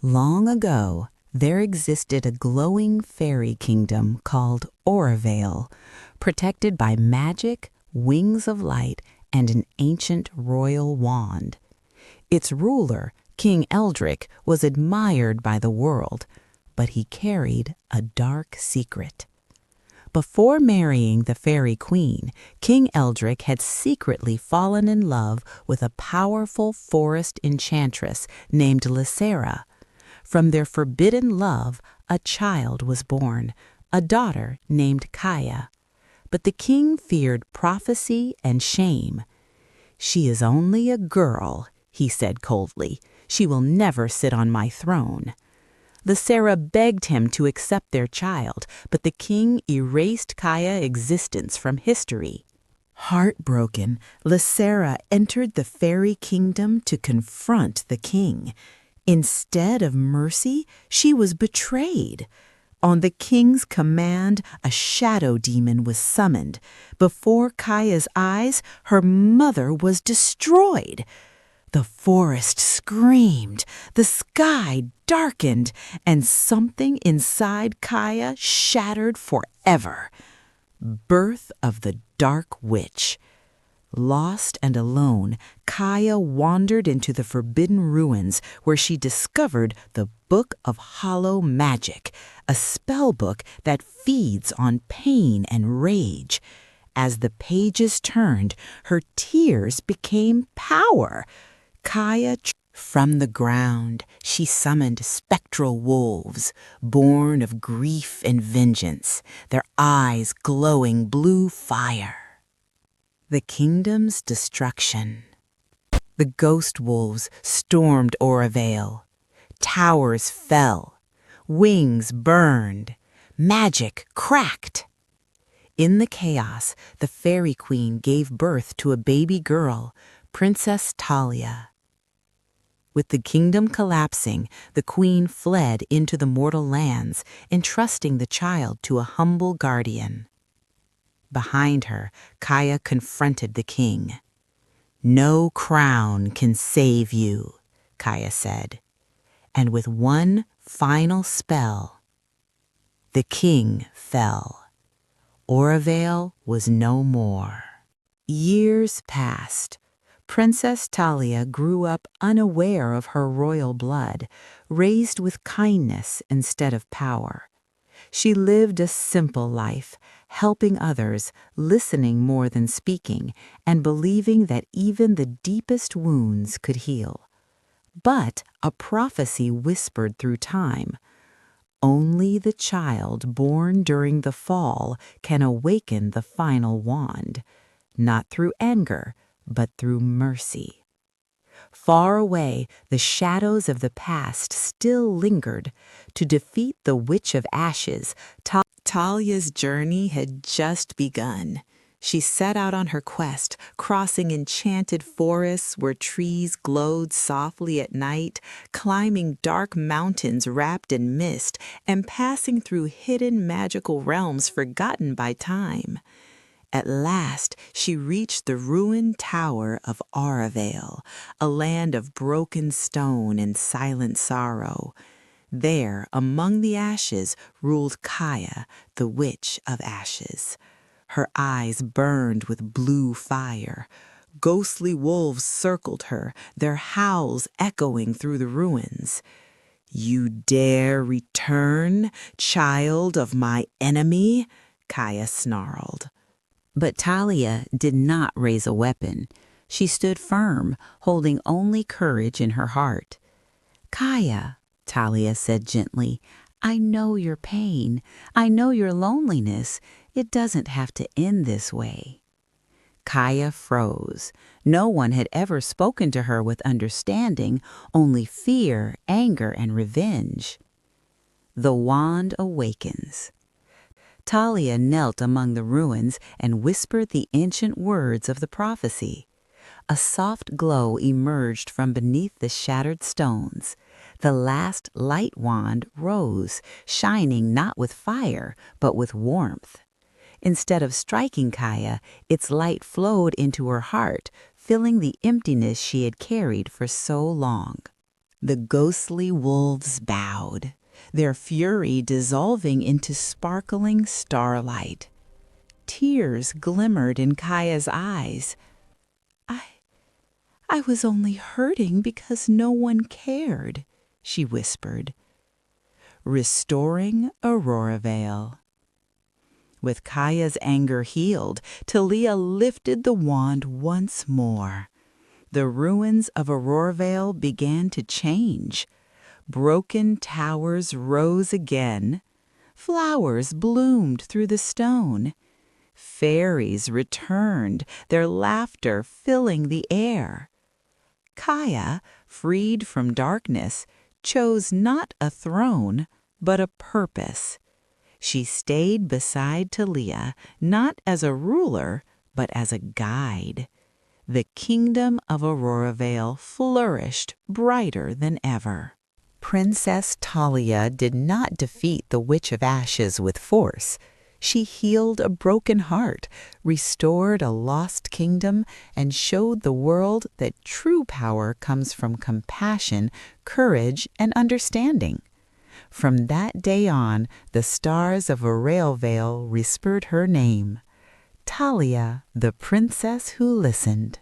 Long ago, there existed a glowing fairy kingdom called Orovale, protected by magic, wings of light, and an ancient royal wand. Its ruler, King Eldrick, was admired by the world, but he carried a dark secret. Before marrying the fairy queen, King Eldrick had secretly fallen in love with a powerful forest enchantress named Lysera. From their forbidden love, a child was born, a daughter named Kaya. But the king feared prophecy and shame. "She is only a girl," he said coldly. "She will never sit on my throne." Lysera begged him to accept their child, but the king erased Kaya's existence from history. Heartbroken, Lysera entered the fairy kingdom to confront the king. Instead of mercy, she was betrayed. On the king's command, a shadow demon was summoned. Before Kaya's eyes, her mother was destroyed. The forest screamed, the sky darkened, and something inside Kaya shattered forever. Birth of the Dark Witch. Lost and alone, Kaya wandered into the forbidden ruins where she discovered the Book of Hollow Magic, a spell book that feeds on pain and rage. As the pages turned, her tears became power. From the ground, she summoned spectral wolves, born of grief and vengeance, their eyes glowing blue fire. The kingdom's destruction. The ghost wolves stormed Orovale. Towers fell. Wings burned. Magic cracked. In the chaos, the fairy queen gave birth to a baby girl, Princess Tahlia. With the kingdom collapsing, the queen fled into the mortal lands, entrusting the child to a humble guardian. Behind her, Kaya confronted the king. "No crown can save you," Kaya said. And with one final spell, the king fell. Orovale was no more. Years passed. Princess Tahlia grew up unaware of her royal blood, raised with kindness instead of power. She lived a simple life, helping others, listening more than speaking, and believing that even the deepest wounds could heal. But a prophecy whispered through time. Only the child born during the fall can awaken the final wand, not through anger, but through mercy. Far away, the shadows of the past still lingered. To defeat the Witch of Ashes, Tahlia's journey had just begun. She set out on her quest, crossing enchanted forests where trees glowed softly at night, climbing dark mountains wrapped in mist, and passing through hidden magical realms forgotten by time. At last, she reached the ruined tower of Orovale, a land of broken stone and silent sorrow. There, among the ashes, ruled Kaya, the Witch of Ashes. Her eyes burned with blue fire. Ghostly wolves circled her, their howls echoing through the ruins. "You dare return, child of my enemy?" Kaya snarled. But Tahlia did not raise a weapon. She stood firm, holding only courage in her heart. "Kaya," Tahlia said gently, "I know your pain. I know your loneliness. It doesn't have to end this way." Kaya froze. No one had ever spoken to her with understanding, only fear, anger, and revenge. The wand awakens. Tahlia knelt among the ruins and whispered the ancient words of the prophecy. A soft glow emerged from beneath the shattered stones. The last light wand rose, shining not with fire, but with warmth. Instead of striking Kaya, its light flowed into her heart, filling the emptiness she had carried for so long. The ghostly wolves bowed, their fury dissolving into sparkling starlight. Tears glimmered in Kaya's eyes. I was only hurting because no one cared," she whispered. Restoring Auroravale. With Kaya's anger healed, Tahlia lifted the wand once more. The ruins of Auroravale began to change. Broken towers rose again. Flowers bloomed through the stone. Fairies returned, their laughter filling the air. Kaya, freed from darkness, chose not a throne, but a purpose. She stayed beside Tahlia, not as a ruler, but as a guide. The kingdom of Auroravale flourished brighter than ever. Princess Tahlia did not defeat the Witch of Ashes with force. She healed a broken heart, restored a lost kingdom, and showed the world that true power comes from compassion, courage, and understanding. From that day on, the stars of Auroravale whispered her name, Tahlia, the princess who listened.